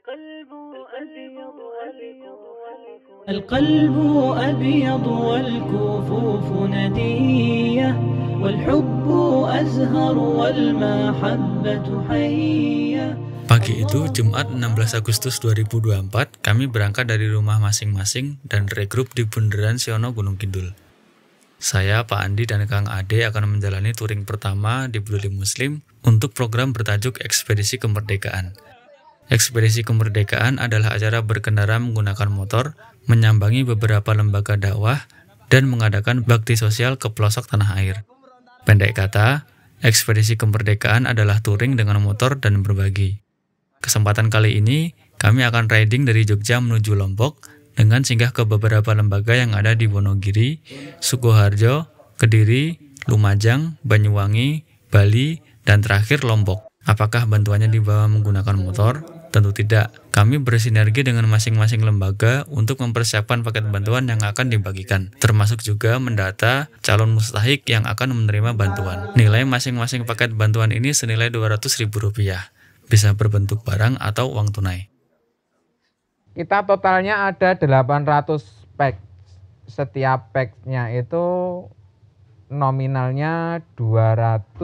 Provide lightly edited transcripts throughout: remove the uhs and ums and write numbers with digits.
القلب أبيض والكفوف ندية والحب أزهر والمحبة حية. Pagi itu, Jumat 16 Agustus 2024, kami berangkat dari rumah masing-masing dan regroup di Bundaran Siono Gunung Kidul. Saya, Pak Andi, dan Kang Ade akan menjalani touring pertama di Peduli Muslim untuk program bertajuk Ekspedisi Kemerdekaan. Ekspedisi Kemerdekaan adalah acara berkendara menggunakan motor, menyambangi beberapa lembaga dakwah, dan mengadakan bakti sosial ke pelosok tanah air. Pendek kata, Ekspedisi Kemerdekaan adalah touring dengan motor dan berbagi. Kesempatan kali ini, kami akan riding dari Jogja menuju Lombok dengan singgah ke beberapa lembaga yang ada di Wonogiri, Sukoharjo, Kediri, Lumajang, Banyuwangi, Bali, dan terakhir Lombok. Apakah bantuannya dibawa menggunakan motor? Tentu tidak. Kami bersinergi dengan masing-masing lembaga untuk mempersiapkan paket bantuan yang akan dibagikan, termasuk juga mendata calon mustahik yang akan menerima bantuan. Nilai masing-masing paket bantuan ini senilai Rp200.000. Bisa berbentuk barang atau uang tunai. Kita totalnya ada 800 pack. Setiap packnya itu nominalnya 200.000.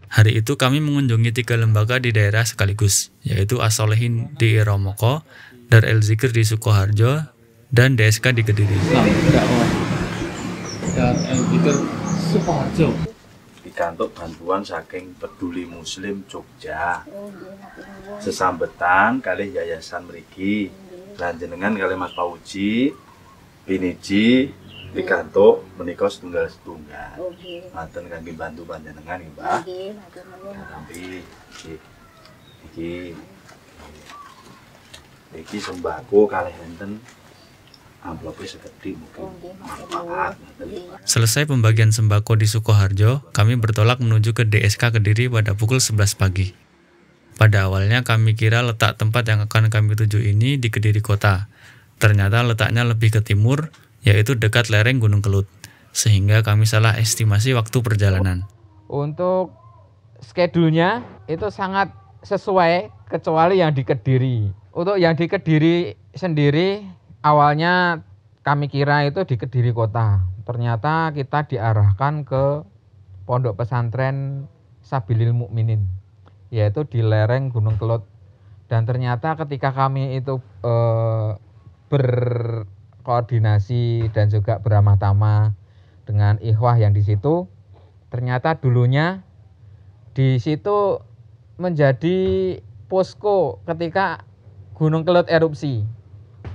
Hari itu kami mengunjungi 3 lembaga di daerah sekaligus, yaitu As-Solehin di Iromoko, Dar El Zikir di Sukoharjo, dan DSK di Kediri. Dar El Zikir Sukoharjo. Dikantuk bantuan saking Peduli Muslim Jogja. Sesambetan kali yayasan mriki. Lanjenengan kali Mas Pauji, Piniji, dikantuk menika setunggal-setunggal. Maten kangge bantu panjenengan nggih, Mbah. Nggih, iki sembako kalih enten. Selesai pembagian sembako di Sukoharjo, kami bertolak menuju ke DSK Kediri pada pukul 11 pagi. Pada awalnya kami kira letak tempat yang akan kami tuju ini di Kediri kota. Ternyata letaknya lebih ke timur, yaitu dekat lereng Gunung Kelut, sehingga kami salah estimasi waktu perjalanan. Untuk schedule-nya itu sangat sesuai kecuali yang di Kediri. Untuk yang di Kediri sendiri, awalnya kami kira itu di Kediri kota. Ternyata kita diarahkan ke pondok pesantren Sabilil Mukminin, yaitu di lereng Gunung Kelut. Dan ternyata ketika kami itu berkoordinasi dan juga beramah-tamah dengan ikhwah yang di situ, ternyata dulunya di situ menjadi posko ketika Gunung Kelut erupsi.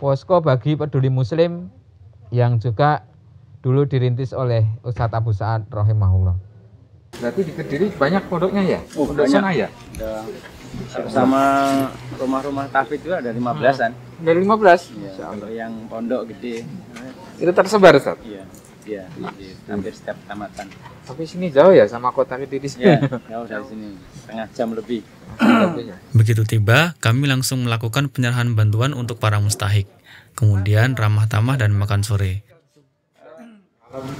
Posko bagi Peduli Muslim yang juga dulu dirintis oleh Ustadz Abu Sa'ad rahimahullah. Berarti di Kediri banyak pondoknya ya? Pondok sana ya? Sama rumah-rumah tahfidz juga ada 15-an. Dari 15? Iya, untuk yang pondok gede. Itu tersebar, Ustaz? Iya, di hampir setiap kecamatan. Tapi sini jauh ya sama kota Kediri? Iya, jauh dari sini, setengah jam lebih. Begitu tiba, kami langsung melakukan penyerahan bantuan untuk para mustahik. Kemudian ramah tamah dan makan sore.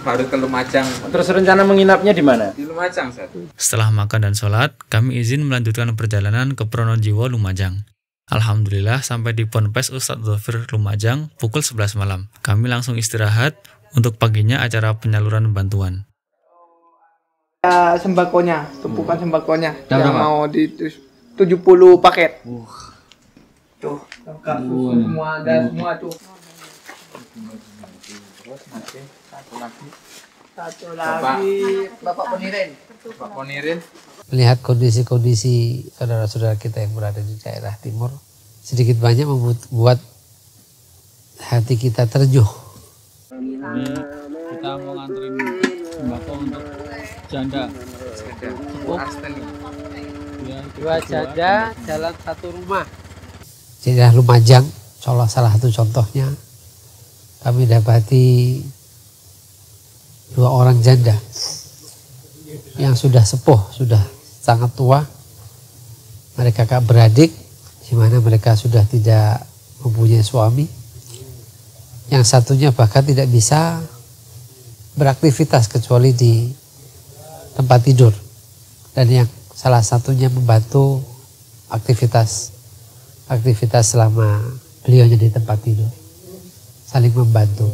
Baru ke Lumajang. Terus rencana menginapnya di mana? Di Lumajang, Ustaz. Setelah makan dan sholat, kami izin melanjutkan perjalanan ke Pronojiwo Lumajang. Alhamdulillah sampai di Ponpes Ustadz Dhofir Lumajang pukul 11 malam. Kami langsung istirahat untuk paginya acara penyaluran bantuan. Sembakonya, tumpukan sembakonya yang mau di 70 paket. Tuh, lengkap semua, ada semua tuh. Terus masih satu lagi Bapak Ponirin. Bapak Ponirin. Melihat kondisi-kondisi saudara-saudara kita yang berada di daerah timur, sedikit banyak membuat hati kita terjuh. Kita mau nganterin sembako untuk janda. Dua janda dalam satu rumah. Di daerah Lumajang, salah satu contohnya, kami dapati 2 orang janda yang sudah sepuh, sudah sangat tua. Mereka kakak beradik, di mana mereka sudah tidak mempunyai suami. Yang satunya bahkan tidak bisa beraktivitas kecuali di tempat tidur. Dan yang salah satunya membantu aktivitas aktivitas selama beliau di tempat tidur, saling membantu.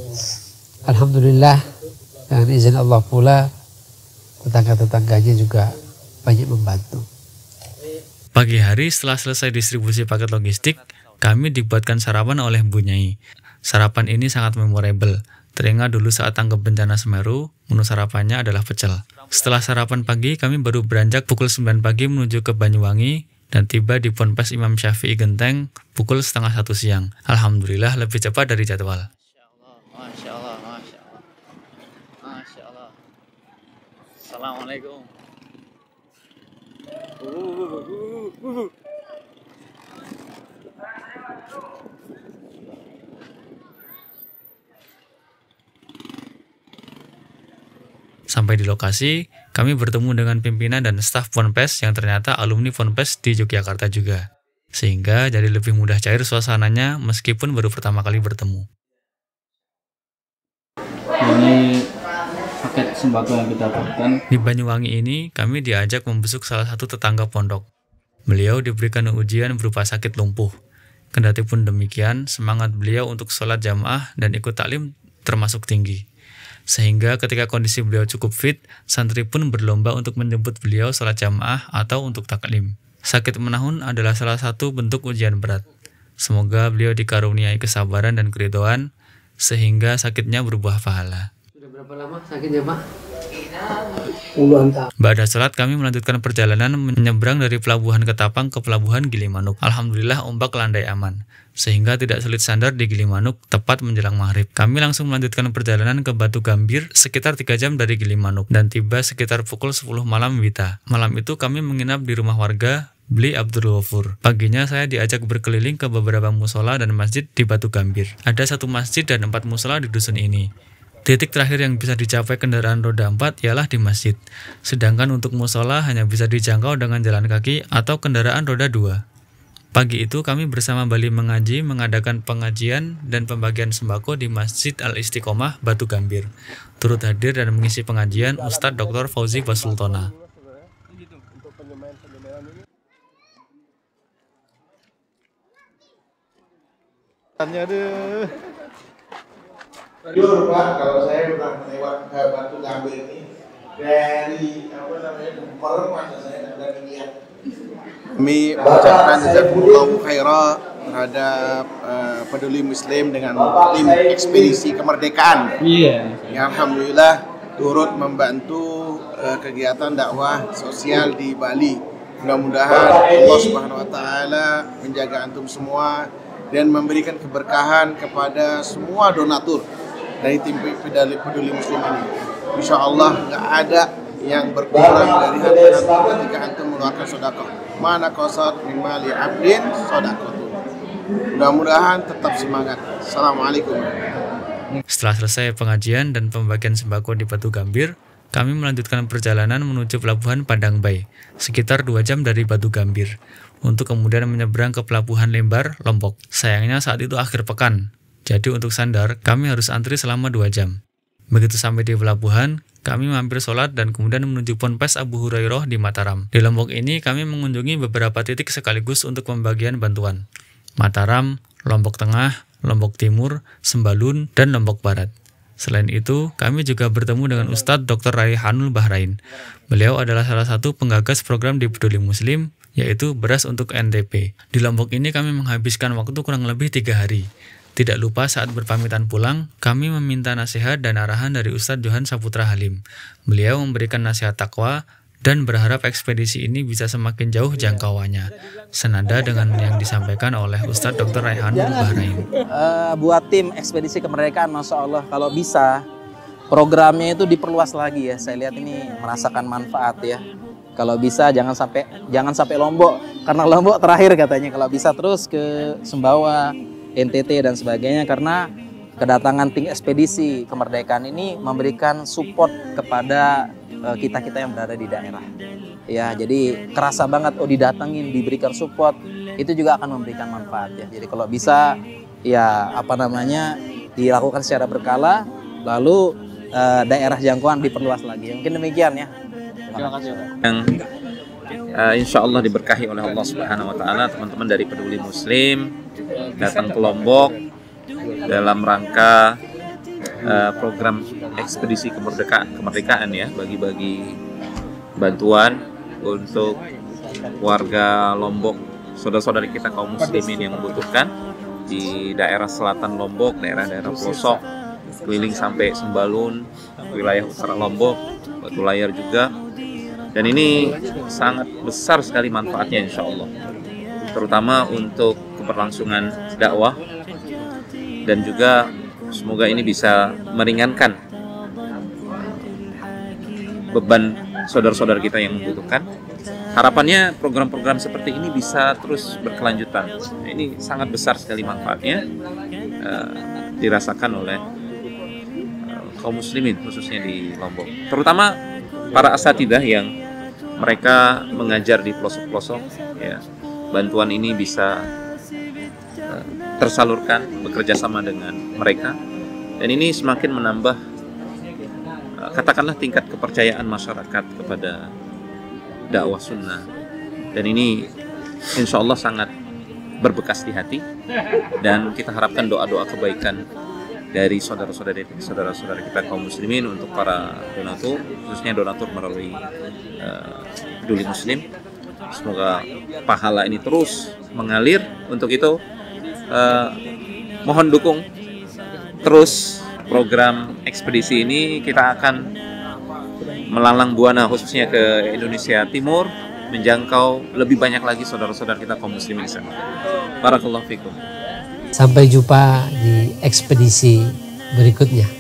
Alhamdulillah dengan izin Allah pula tetangga-tetangganya juga banyak membantu. Pagi hari setelah selesai distribusi paket logistik, kami dibuatkan sarapan oleh Bu Nyai. Sarapan ini sangat memorable. Teringat dulu saat tanggap bencana Semeru, menu sarapannya adalah pecel. Setelah sarapan pagi, kami baru beranjak pukul 9 pagi menuju ke Banyuwangi dan tiba di Ponpes Imam Syafi'i Genteng pukul 12:30 siang. Alhamdulillah lebih cepat dari jadwal. Masya Allah, Masya Allah. Masya Allah. Assalamualaikum. Sampai di lokasi, kami bertemu dengan pimpinan dan staf Ponpes yang ternyata alumni Ponpes di Yogyakarta juga. Sehingga jadi lebih mudah cair suasananya meskipun baru pertama kali bertemu. Ini paket sembako yang kita dapatkan. Di Banyuwangi ini, kami diajak membesuk salah satu tetangga pondok. Beliau diberikan ujian berupa sakit lumpuh. Kendati pun demikian, semangat beliau untuk sholat jamaah dan ikut taklim termasuk tinggi. Sehingga ketika kondisi beliau cukup fit, santri pun berlomba untuk menjemput beliau sholat jamaah atau untuk taklim. Sakit menahun adalah salah satu bentuk ujian berat. Semoga beliau dikaruniai kesabaran dan keridhaan, sehingga sakitnya berbuah pahala. Sudah berapa lama sakitnya, Pak? Puluhan tahun. Ba'da sholat kami melanjutkan perjalanan menyeberang dari pelabuhan Ketapang ke pelabuhan Gilimanuk. Alhamdulillah ombak landai aman, sehingga tidak sulit sandar di Gilimanuk tepat menjelang maghrib. Kami langsung melanjutkan perjalanan ke Batu Gambir sekitar 3 jam dari Gilimanuk dan tiba sekitar pukul 10 malam Wita. Malam itu kami menginap di rumah warga Bli Abdul Ghafur. Paginya saya diajak berkeliling ke beberapa musola dan masjid di Batu Gambir. Ada 1 masjid dan 4 musola di dusun ini. Titik terakhir yang bisa dicapai kendaraan roda 4 ialah di masjid. Sedangkan untuk musola hanya bisa dijangkau dengan jalan kaki atau kendaraan roda 2. Pagi itu kami bersama Bali Mengaji mengadakan pengajian dan pembagian sembako di Masjid Al-Istiqomah Batu Gambir. Turut hadir dan mengisi pengajian Ustadz Dr. Fauzi Basultona. Jujur Pak, kalau saya pernah lewat Batu Gambir ini dari Kemper, masa saya tidak lihat. Kami mengucapkan jazakumullahu khairan terhadap peduli Muslim dengan tim ekspedisi kemerdekaan. Yang alhamdulillah turut membantu kegiatan dakwah sosial di Bali. Mudah-mudahan Allah Subhanahu wa taala menjaga antum semua dan memberikan keberkahan kepada semua donatur dari tim peduli Muslim ini. Insya Allah nggak ada yang berkurang dari harta antum ketika antum mengeluarkan sedekah. Mana qasad min mali abdin sedekah. Mudah-mudahan tetap semangat. Assalamualaikum. Setelah selesai pengajian dan pembagian sembako di Batu Gambir, kami melanjutkan perjalanan menuju pelabuhan Padang Bay, sekitar 2 jam dari Batu Gambir, untuk kemudian menyeberang ke pelabuhan Lembar, Lombok. Sayangnya saat itu akhir pekan, jadi untuk sandar kami harus antri selama 2 jam. Begitu sampai di pelabuhan, kami mampir sholat dan kemudian menuju Ponpes Abu Hurairah di Mataram. Di Lombok ini kami mengunjungi beberapa titik sekaligus untuk pembagian bantuan. Mataram, Lombok Tengah, Lombok Timur, Sembalun, dan Lombok Barat. Selain itu, kami juga bertemu dengan Ustadz Dr. Raihanul Bahrain. Beliau adalah salah satu penggagas program di Peduli Muslim, yaitu beras untuk NTP. Di Lombok ini kami menghabiskan waktu kurang lebih 3 hari. Tidak lupa saat berpamitan pulang, kami meminta nasihat dan arahan dari Ustadz Johan Saputra Halim. Beliau memberikan nasihat takwa dan berharap ekspedisi ini bisa semakin jauh jangkauannya, senada dengan yang disampaikan oleh Ustadz Dr. Raihanul Bahrain. Buat tim ekspedisi kemerdekaan, Masya Allah, kalau bisa programnya itu diperluas lagi ya. Saya lihat ini merasakan manfaat ya. Kalau bisa jangan sampai Lombok, karena Lombok terakhir katanya. Kalau bisa terus ke Sumbawa, NTT dan sebagainya, karena kedatangan tim ekspedisi kemerdekaan ini memberikan support kepada kita-kita yang berada di daerah. Ya, jadi kerasa banget didatengin, diberikan support, itu juga akan memberikan manfaat ya. Jadi kalau bisa ya dilakukan secara berkala, lalu daerah jangkauan diperluas lagi. Mungkin demikian ya. Terima kasih. Yang insya Allah diberkahi oleh Allah Subhanahu Wa Taala. Teman-teman dari Peduli Muslim datang ke Lombok dalam rangka program ekspedisi kemerdekaan ya, bagi-bagi bantuan untuk warga Lombok, saudara-saudari kita kaum muslimin yang membutuhkan di daerah selatan Lombok, daerah-daerah pelosok, keliling sampai Sembalun, wilayah utara Lombok, Batu Layar juga. Dan ini sangat besar sekali manfaatnya insya Allah, terutama untuk keberlangsungan dakwah, dan juga semoga ini bisa meringankan beban saudara-saudara kita yang membutuhkan. Harapannya program-program seperti ini bisa terus berkelanjutan. Ini sangat besar sekali manfaatnya, dirasakan oleh kaum muslimin khususnya di Lombok, terutama para asatidah yang mereka mengajar di pelosok-pelosok ya. Bantuan ini bisa tersalurkan bekerja sama dengan mereka, dan ini semakin menambah katakanlah tingkat kepercayaan masyarakat kepada dakwah sunnah, dan ini insya Allah sangat berbekas di hati, dan kita harapkan doa-doa kebaikan dari saudara-saudara kita kaum muslimin untuk para donatur, khususnya donatur melalui Peduli Muslim. Semoga pahala ini terus mengalir. Untuk itu mohon dukung terus program ekspedisi ini. Kita akan melalang buana khususnya ke Indonesia Timur, menjangkau lebih banyak lagi saudara-saudara kita kaum muslimin di sana. Barakallahu fikum. Sampai jumpa di ekspedisi berikutnya.